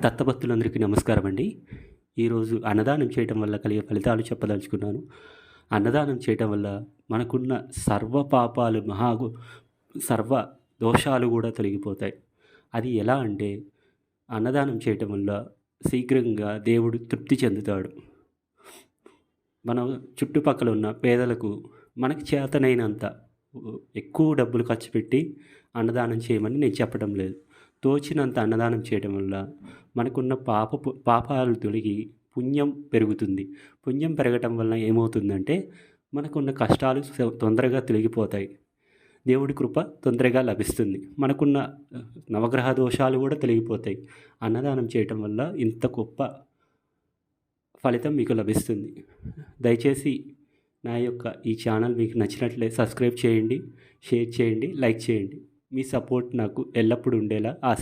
దత్తభక్తులందరికీ నమస్కారం అండి. ఈరోజు అన్నదానం చేయటం వల్ల కలిగే ఫలితాలు చెప్పదలుచుకున్నాను. అన్నదానం చేయటం వల్ల మనకున్న సర్వ పాపాలు సర్వ దోషాలు కూడా తొలగిపోతాయి. అది ఎలా అంటే అన్నదానం చేయటం వల్ల శీఘ్రంగా దేవుడు తృప్తి చెందుతాడు. మన చుట్టుపక్కల ఉన్న పేదలకు మనకి చేతనైనంత ఎక్కువ డబ్బులు ఖర్చు పెట్టి అన్నదానం చేయమని నేను చెప్పడం లేదు. తోచినంత అన్నదానం చేయడం వల్ల మనకున్న పాపాలు తొలగి పుణ్యం పెరుగుతుంది. పుణ్యం పెరగటం వల్ల ఏమవుతుందంటే మనకున్న కష్టాలు తొందరగా తొలగిపోతాయి. దేవుడి కృప తొందరగా లభిస్తుంది. మనకున్న నవగ్రహ దోషాలు కూడా తొలగిపోతాయి. అన్నదానం చేయటం వల్ల ఇంత గొప్ప ఫలితం మీకు లభిస్తుంది. దయచేసి నా యొక్క ఈ ఛానల్ మీకు నచ్చినట్లయితే సబ్స్క్రైబ్ చేయండి, షేర్ చేయండి, లైక్ చేయండి. మీ సపోర్ట్ నాకు ఎల్లప్పుడూ ఉండేలా